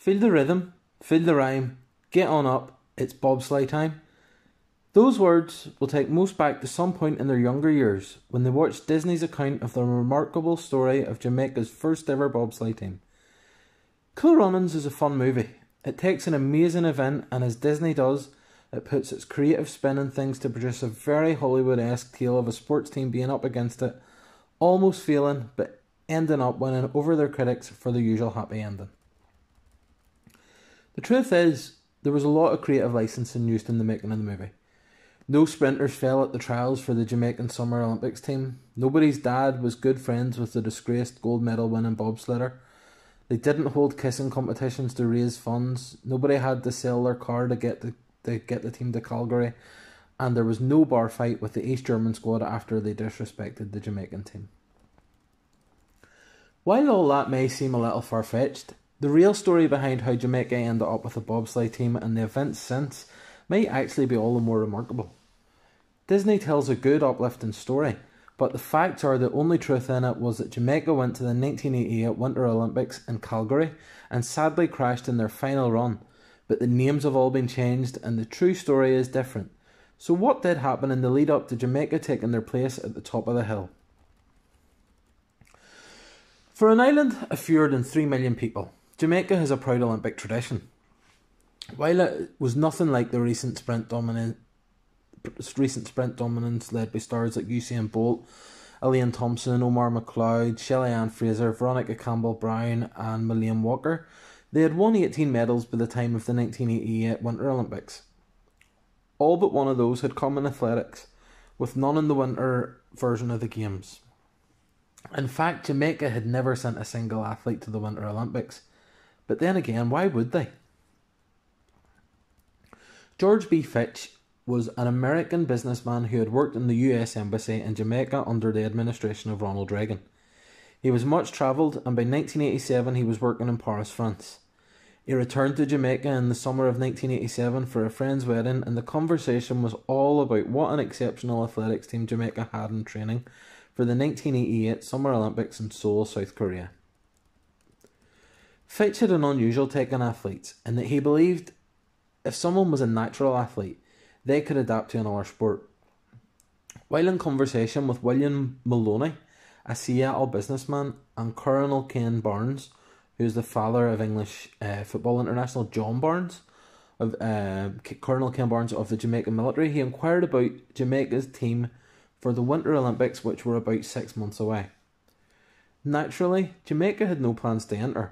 Feel the rhythm, feel the rhyme, get on up, it's bobsleigh time. Those words will take most back to some point in their younger years when they watched Disney's account of the remarkable story of Jamaica's first ever bobsleigh team. Cool Runnings is a fun movie. It takes an amazing event and, as Disney does, it puts its creative spin on things to produce a very Hollywood-esque tale of a sports team being up against it, almost failing but ending up winning over their critics for the usual happy ending. The truth is, there was a lot of creative licensing used in the making of the movie. No sprinters fell at the trials for the Jamaican Summer Olympics team. Nobody's dad was good friends with the disgraced gold medal winning bobsledder. They didn't hold kissing competitions to raise funds. Nobody had to sell their car to get the team to Calgary. And there was no bar fight with the East German squad after they disrespected the Jamaican team. While all that may seem a little far-fetched, the real story behind how Jamaica ended up with a bobsleigh team and the events since might actually be all the more remarkable. Disney tells a good uplifting story, but the facts are the only truth in it was that Jamaica went to the 1988 Winter Olympics in Calgary and sadly crashed in their final run, but the names have all been changed and the true story is different. So what did happen in the lead up to Jamaica taking their place at the top of the hill? For an island of fewer than 3 million people, Jamaica has a proud Olympic tradition. While it was nothing like the recent sprint dominance led by stars like Usain Bolt, Elaine Thompson, Omar McLeod, Shelley-Ann Fraser, Veronica Campbell-Brown and Melaine Walker, they had won 18 medals by the time of the 1988 Winter Olympics. All but one of those had come in athletics, with none in the winter version of the Games. In fact, Jamaica had never sent a single athlete to the Winter Olympics. But then again, why would they? George B Fitch was an American businessman who had worked in the US Embassy in Jamaica under the administration of Ronald Reagan. He was much travelled and by 1987 he was working in Paris, France. He returned to Jamaica in the summer of 1987 for a friend's wedding and the conversation was all about what an exceptional athletics team Jamaica had in training for the 1988 Summer Olympics in Seoul, South Korea. Fitch had an unusual take on athletes in that he believed if someone was a natural athlete, they could adapt to another sport. While in conversation with William Maloney, a Seattle businessman, and Colonel Ken Barnes, who is the father of English football international John Barnes, Colonel Ken Barnes of the Jamaican military, he inquired about Jamaica's team for the Winter Olympics, which were about 6 months away. Naturally, Jamaica had no plans to enter,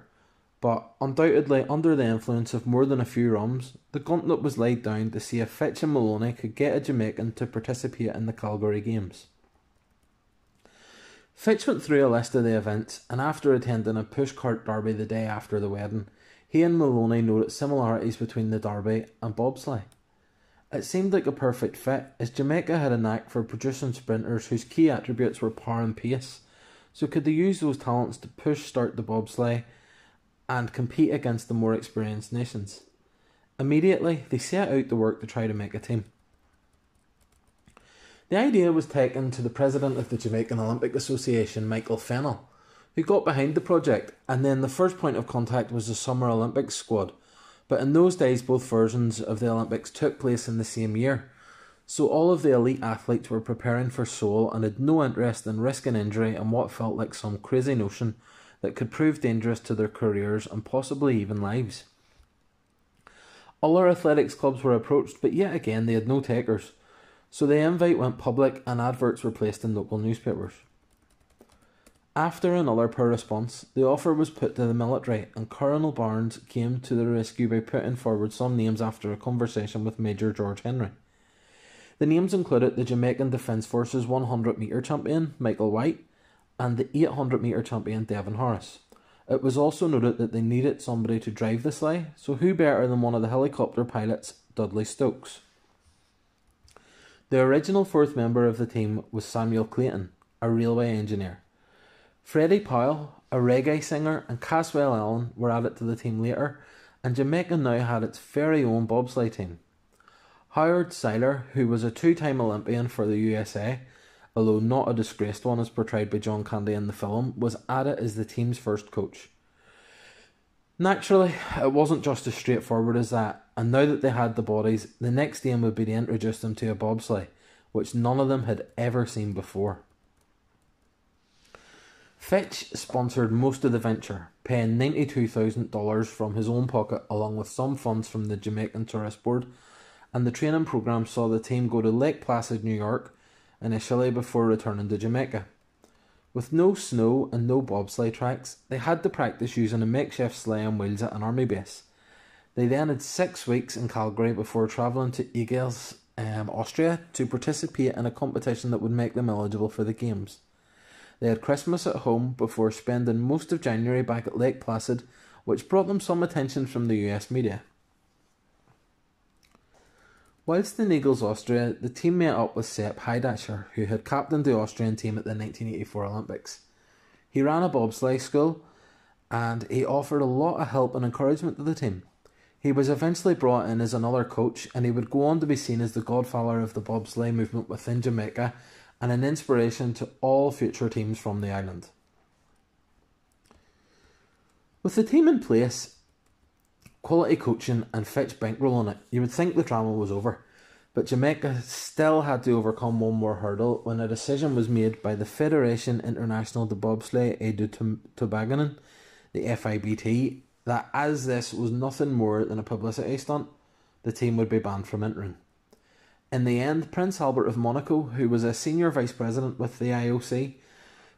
but undoubtedly under the influence of more than a few rums, the gauntlet was laid down to see if Fitch and Maloney could get a Jamaican to participate in the Calgary Games. Fitch went through a list of the events, and after attending a pushcart derby the day after the wedding, he and Maloney noted similarities between the derby and bobsleigh. It seemed like a perfect fit, as Jamaica had a knack for producing sprinters whose key attributes were power and pace, so could they use those talents to push-start the bobsleigh and compete against the more experienced nations. Immediately, they set out to work to try to make a team. The idea was taken to the president of the Jamaican Olympic Association, Michael Fennell, who got behind the project, and then the first point of contact was the Summer Olympics squad. But in those days, both versions of the Olympics took place in the same year, so all of the elite athletes were preparing for Seoul and had no interest in risking injury and what felt like some crazy notion that could prove dangerous to their careers and possibly even lives. Other athletics clubs were approached, but yet again they had no takers, so the invite went public and adverts were placed in local newspapers. After another poor response, the offer was put to the military and Colonel Barnes came to the rescue by putting forward some names after a conversation with Major George Henry. The names included the Jamaican Defence Forces 100 metre champion, Michael White, and the 800 metre champion, Devon Harris. It was also noted that they needed somebody to drive the sleigh, so who better than one of the helicopter pilots, Dudley Stokes. The original fourth member of the team was Samuel Clayton, a railway engineer. Freddie Powell, a reggae singer, and Caswell Allen were added to the team later, and Jamaica now had its very own bobsleigh team. Howard Seiler, who was a two-time Olympian for the USA, although not a disgraced one as portrayed by John Candy in the film, was added as the team's first coach. Naturally, it wasn't just as straightforward as that, and now that they had the bodies, the next aim would be to introduce them to a bobsleigh, which none of them had ever seen before. Fitch sponsored most of the venture, paying $92,000 from his own pocket along with some funds from the Jamaican Tourist Board, and the training program saw the team go to Lake Placid, New York, initially before returning to Jamaica. With no snow and no bobsleigh tracks, they had to practice using a makeshift sleigh on wheels at an army base. They then had 6 weeks in Calgary before travelling to Lascelles, Austria, to participate in a competition that would make them eligible for the Games. They had Christmas at home before spending most of January back at Lake Placid, which brought them some attention from the US media. Whilst in Eagles, Austria, the team met up with Sepp Haidacher, who had captained the Austrian team at the 1984 Olympics. He ran a bobsleigh school, and he offered a lot of help and encouragement to the team. He was eventually brought in as another coach, and he would go on to be seen as the godfather of the bobsleigh movement within Jamaica, and an inspiration to all future teams from the island. With the team in place, quality coaching and Fitch bankroll on it, you would think the drama was over, but Jamaica still had to overcome one more hurdle when a decision was made by the Fédération Internationale de Bobsleigh et du Toboggan, the FIBT, that as this was nothing more than a publicity stunt, the team would be banned from entering. In the end, Prince Albert of Monaco, who was a senior vice president with the IOC,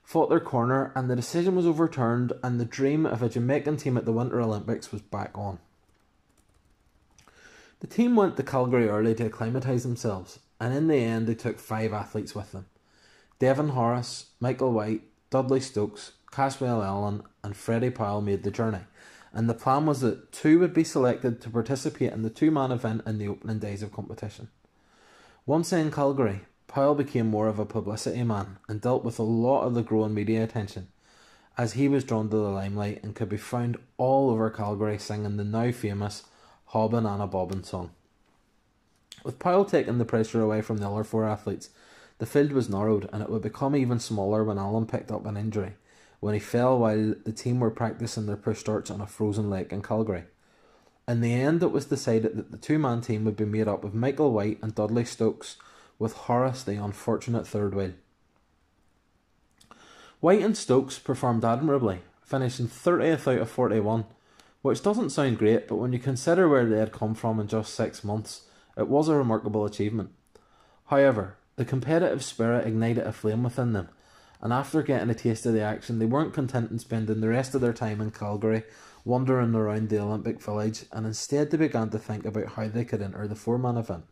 fought their corner, and the decision was overturned, and the dream of a Jamaican team at the Winter Olympics was back on. The team went to Calgary early to acclimatise themselves, and in the end they took 5 athletes with them. Devon Horace, Michael White, Dudley Stokes, Caswell Allen and Freddie Powell made the journey, and the plan was that 2 would be selected to participate in the 2-man event in the opening days of competition. Once in Calgary, Powell became more of a publicity man and dealt with a lot of the growing media attention, as he was drawn to the limelight and could be found all over Calgary singing the now famous Hobbin' and a Bobbin' song. With Powell taking the pressure away from the other 4 athletes, the field was narrowed, and it would become even smaller when Allen picked up an injury, when he fell while the team were practicing their push starts on a frozen lake in Calgary. In the end, it was decided that the 2-man team would be made up of Michael White and Dudley Stokes, with Horace the unfortunate third wheel. White and Stokes performed admirably, finishing 30th out of 41, which doesn't sound great, but when you consider where they had come from in just 6 months, it was a remarkable achievement. However, the competitive spirit ignited a flame within them, and after getting a taste of the action, they weren't content in spending the rest of their time in Calgary wandering around the Olympic Village, and instead they began to think about how they could enter the 4-man event.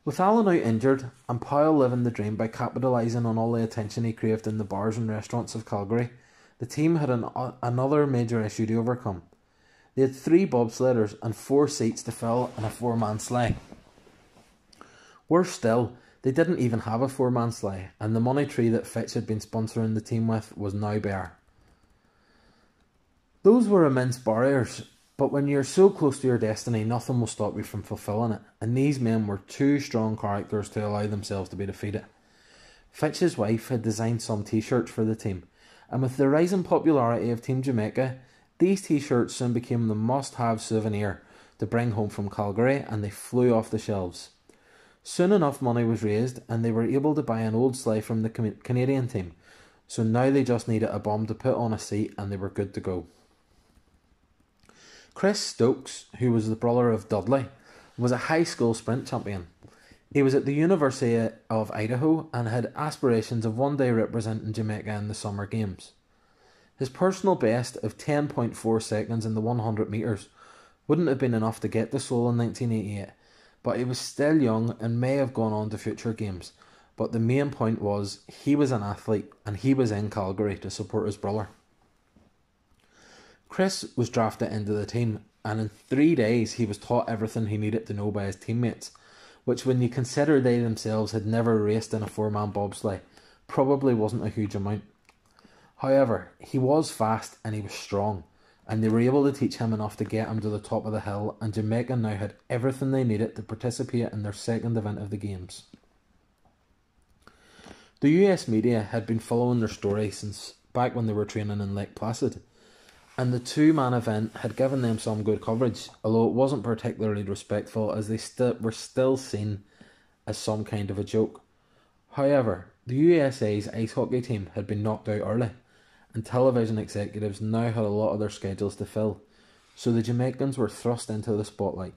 With Allen out injured, and Powell living the dream by capitalising on all the attention he craved in the bars and restaurants of Calgary, the team had another major issue to overcome. They had 3 bobsledders and 4 seats to fill in a 4-man sleigh. Worse still, they didn't even have a 4-man sleigh, and the money tree that Fitch had been sponsoring the team with was now bare. Those were immense barriers, but when you're so close to your destiny, nothing will stop you from fulfilling it, and these men were too strong characters to allow themselves to be defeated. Fitch's wife had designed some t-shirts for the team, and with the rising popularity of Team Jamaica, these t-shirts soon became the must-have souvenir to bring home from Calgary, and they flew off the shelves. Soon enough money was raised, and they were able to buy an old sleigh from the Canadian team, so now they just needed a bum to put on a seat and they were good to go. Chris Stokes, who was the brother of Dudley, was a high school sprint champion. He was at the University of Idaho and had aspirations of one day representing Jamaica in the Summer Games. His personal best of 10.4 seconds in the 100 metres wouldn't have been enough to get to Seoul in 1988, but he was still young and may have gone on to future games. But the main point was, he was an athlete and he was in Calgary to support his brother. Chris was drafted into the team, and in 3 days he was taught everything he needed to know by his teammates, which when you consider they themselves had never raced in a 4-man bobsleigh, probably wasn't a huge amount. However, he was fast and he was strong, and they were able to teach him enough to get him to the top of the hill, and Jamaica now had everything they needed to participate in their second event of the Games. The US media had been following their story since back when they were training in Lake Placid, and the two-man event had given them some good coverage, although it wasn't particularly respectful as they were still seen as some kind of a joke. However, the USA's ice hockey team had been knocked out early, and television executives now had a lot of their schedules to fill, so the Jamaicans were thrust into the spotlight.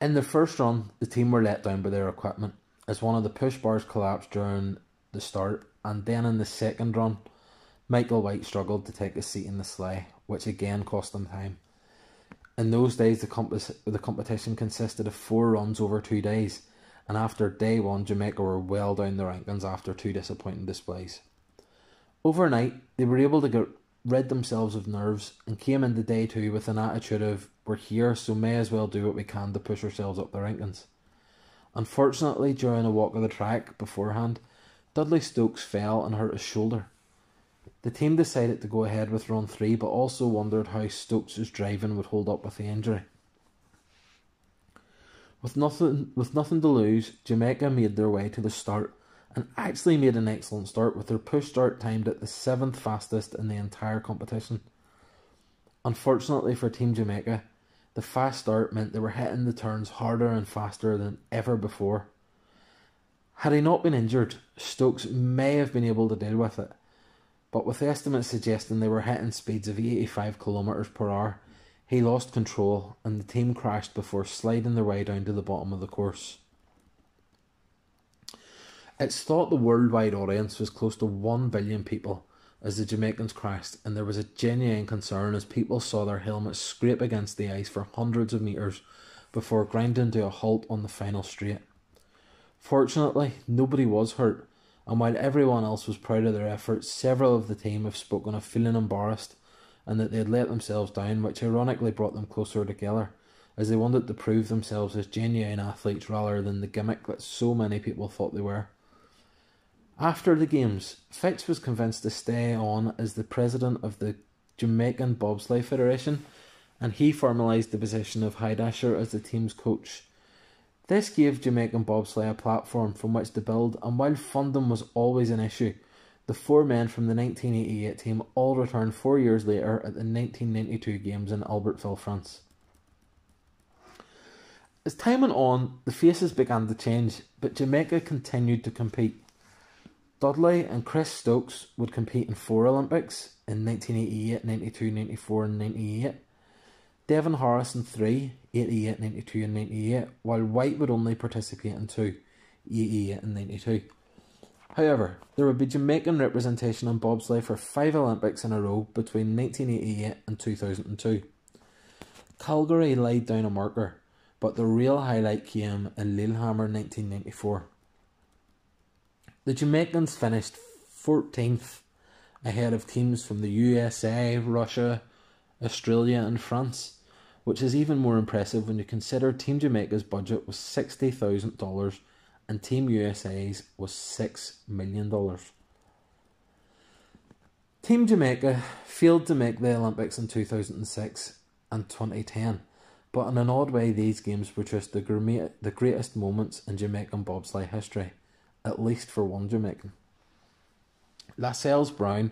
In the first run, the team were let down by their equipment, as one of the push bars collapsed during the start, and then in the second run, Michael White struggled to take a seat in the sleigh, which again cost them time. In those days, the competition consisted of 4 runs over 2 days, and after day 1, Jamaica were well down the rankings after 2 disappointing displays. Overnight, they were able to get rid themselves of nerves and came into day 2 with an attitude of, we're here, so may as well do what we can to push ourselves up the rankings. Unfortunately, during a walk of the track beforehand, Dudley Stokes fell and hurt his shoulder. The team decided to go ahead with run 3, but also wondered how Stokes' driving would hold up with the injury. With nothing to lose, Jamaica made their way to the start and actually made an excellent start, with their push start timed at the 7th fastest in the entire competition. Unfortunately for Team Jamaica, the fast start meant they were hitting the turns harder and faster than ever before. Had he not been injured, Stokes may have been able to deal with it, but with estimates suggesting they were hitting speeds of 85 km per hour, he lost control and the team crashed before sliding their way down to the bottom of the course. It's thought the worldwide audience was close to 1 billion people as the Jamaicans crashed, and there was a genuine concern as people saw their helmets scrape against the ice for hundreds of metres before grinding to a halt on the final straight. Fortunately, nobody was hurt, and while everyone else was proud of their efforts, several of the team have spoken of feeling embarrassed and that they had let themselves down, which ironically brought them closer together, as they wanted to prove themselves as genuine athletes rather than the gimmick that so many people thought they were. After the games, Fitch was convinced to stay on as the president of the Jamaican Bobsleigh Federation, and he formalised the position of Haidacher as the team's coach. This gave Jamaican Bobsleigh a platform from which to build, and while funding was always an issue, the 4 men from the 1988 team all returned 4 years later at the 1992 games in Albertville, France. As time went on, the faces began to change, but Jamaica continued to compete. Dudley and Chris Stokes would compete in 4 Olympics in 1988, 92, 94 and 98. Devon Harrison 3, 88, 92 and 98, while White would only participate in 2, 88 and 92. However, there would be Jamaican representation in bobsleigh for 5 Olympics in a row between 1988 and 2002. Calgary laid down a marker, but the real highlight came in Lillehammer 1994. The Jamaicans finished 14th, ahead of teams from the USA, Russia, Australia and France, which is even more impressive when you consider Team Jamaica's budget was $60,000 and Team USA's was $6 million. Team Jamaica failed to make the Olympics in 2006 and 2010, but in an odd way these games were just the greatest moments in Jamaican bobsleigh history, at least for one Jamaican. Lascelles Brown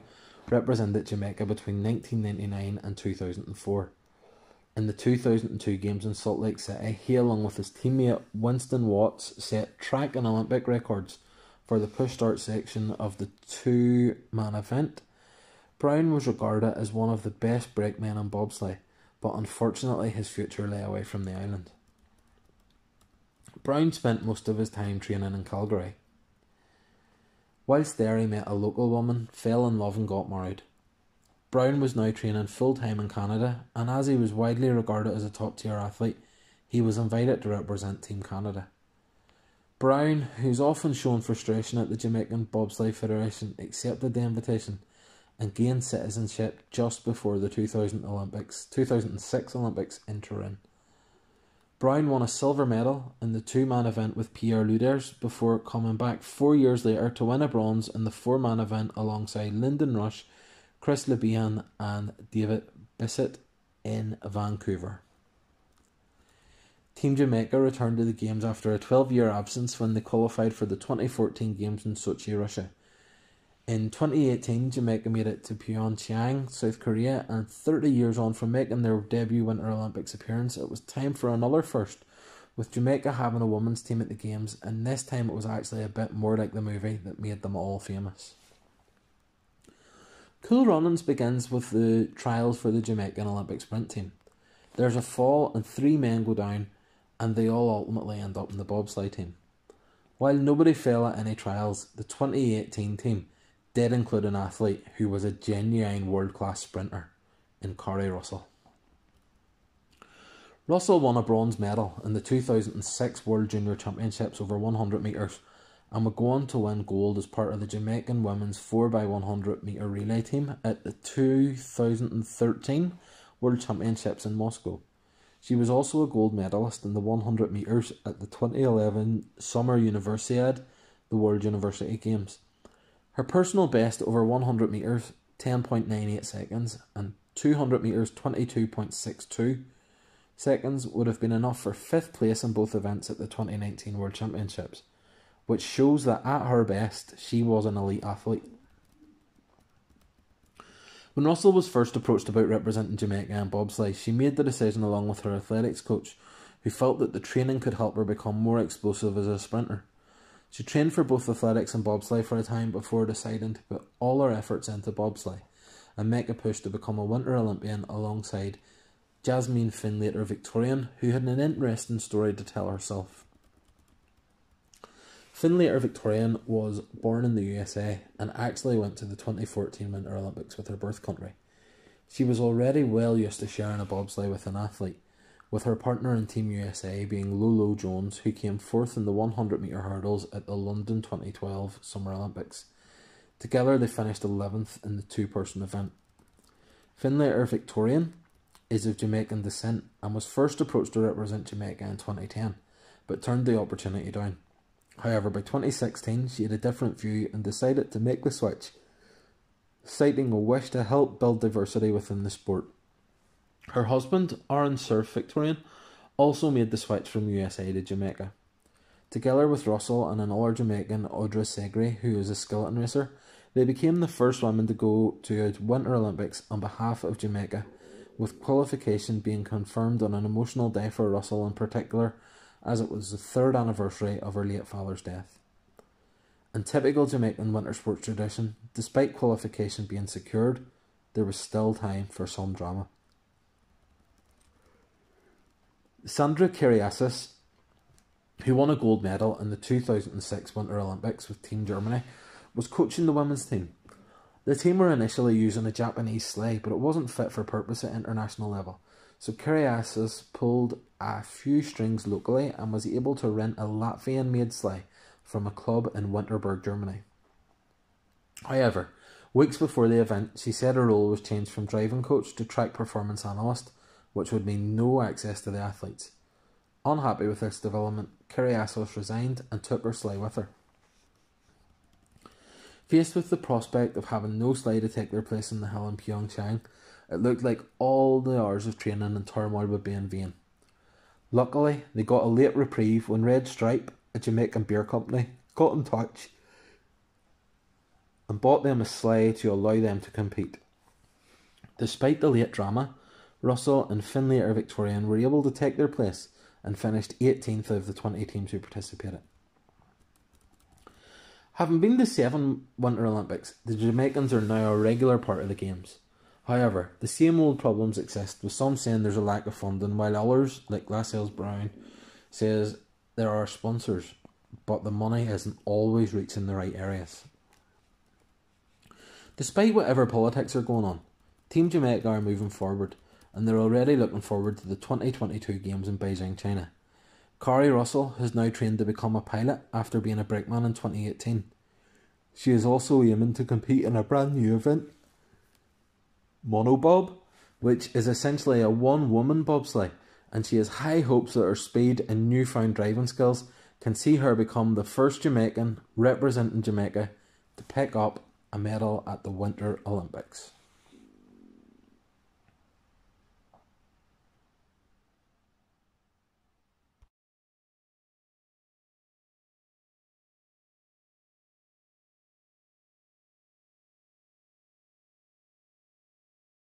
represented Jamaica between 1999 and 2004. In the 2002 games in Salt Lake City, he along with his teammate Winston Watts set track and Olympic records for the push start section of the 2-man event. Brown was regarded as one of the best brakemen in bobsleigh, but unfortunately his future lay away from the island. Brown spent most of his time training in Calgary. Whilst there he met a local woman, fell in love and got married. Brown was now training full-time in Canada, and as he was widely regarded as a top-tier athlete, he was invited to represent Team Canada. Brown, who's often shown frustration at the Jamaican Bobsleigh Federation, accepted the invitation and gained citizenship just before the 2006 Olympics in Turin. Brown won a silver medal in the 2-man event with Pierre Luders before coming back 4 years later to win a bronze in the 4-man event alongside Lyndon Rush, Chris Lebihan and David Bissett in Vancouver. Team Jamaica returned to the games after a 12-year absence when they qualified for the 2014 games in Sochi, Russia. In 2018, Jamaica made it to Pyeongchang, South Korea, and 30 years on from making their debut Winter Olympics appearance, it was time for another first, with Jamaica having a women's team at the Games, and this time it was actually a bit more like the movie that made them all famous. Cool Runnings begins with the trials for the Jamaican Olympic sprint team. There's a fall and 3 men go down, and they all ultimately end up in the bobsleigh team. While nobody fell at any trials, the 2018 team did include an athlete who was a genuine world-class sprinter in Carrie Russell. Russell won a bronze medal in the 2006 World Junior Championships over 100 metres and would go on to win gold as part of the Jamaican women's 4x100 metre relay team at the 2013 World Championships in Moscow. She was also a gold medalist in the 100 metres at the 2011 Summer Universiade, the World University Games. Her personal best over 100 metres, 10.98 seconds, and 200 metres, 22.62 seconds, would have been enough for 5th place in both events at the 2019 World Championships, which shows that at her best, she was an elite athlete. When Russell was first approached about representing Jamaica in bobsleigh, she made the decision along with her athletics coach, who felt that the training could help her become more explosive as a sprinter. She trained for both athletics and bobsleigh for a time before deciding to put all her efforts into bobsleigh and make a push to become a Winter Olympian alongside Jazmine Fenlator-Victorian, who had an interesting story to tell herself. Fenlator-Victorian was born in the USA and actually went to the 2014 Winter Olympics with her birth country. She was already well used to sharing a bobsleigh with an athlete, with her partner in Team USA being Lolo Jones, who came 4th in the 100 metre hurdles at the London 2012 Summer Olympics. Together they finished 11th in the 2-person event. Fenlator-Victorian is of Jamaican descent and was first approached to represent Jamaica in 2010, but turned the opportunity down. However, by 2016 she had a different view and decided to make the switch, citing a wish to help build diversity within the sport. Her husband, Aaron Surf Victorian, also made the switch from USA to Jamaica. Together with Russell and another Jamaican, Audra Segre, who is a skeleton racer, they became the first women to go to a Winter Olympics on behalf of Jamaica, with qualification being confirmed on an emotional day for Russell in particular, as it was the 3rd anniversary of her late father's death. In typical Jamaican winter sports tradition, despite qualification being secured, there was still time for some drama. Sandra Kiriasis, who won a gold medal in the 2006 Winter Olympics with Team Germany, was coaching the women's team. The team were initially using a Japanese sleigh, but it wasn't fit for purpose at international level, so Kiriasis pulled a few strings locally and was able to rent a Latvian-made sleigh from a club in Winterberg, Germany. However, weeks before the event, she said her role was changed from driving coach to track performance analyst, which would mean no access to the athletes. Unhappy with this development, Kiriasis resigned and took her sleigh with her. Faced with the prospect of having no sleigh to take their place in the hill in Pyeongchang, it looked like all the hours of training and turmoil would be in vain. Luckily, they got a late reprieve when Red Stripe, a Jamaican beer company, got in touch and bought them a sleigh to allow them to compete. Despite the late drama, Russell and Fenlator-Victorian were able to take their place and finished 18th of the 20 teams who participated. Having been to 7 Winter Olympics, the Jamaicans are now a regular part of the Games. However, the same old problems exist, with some saying there's a lack of funding, while others, like Lascelles Brown, says there are sponsors, but the money isn't always reaching the right areas. Despite whatever politics are going on, Team Jamaica are moving forward, and they're already looking forward to the 2022 Games in Beijing, China. Carrie Russell has now trained to become a pilot after being a brakeman in 2018. She is also aiming to compete in a brand new event, Monobob, which is essentially a one-woman bobsleigh, and she has high hopes that her speed and newfound driving skills can see her become the first Jamaican representing Jamaica to pick up a medal at the Winter Olympics.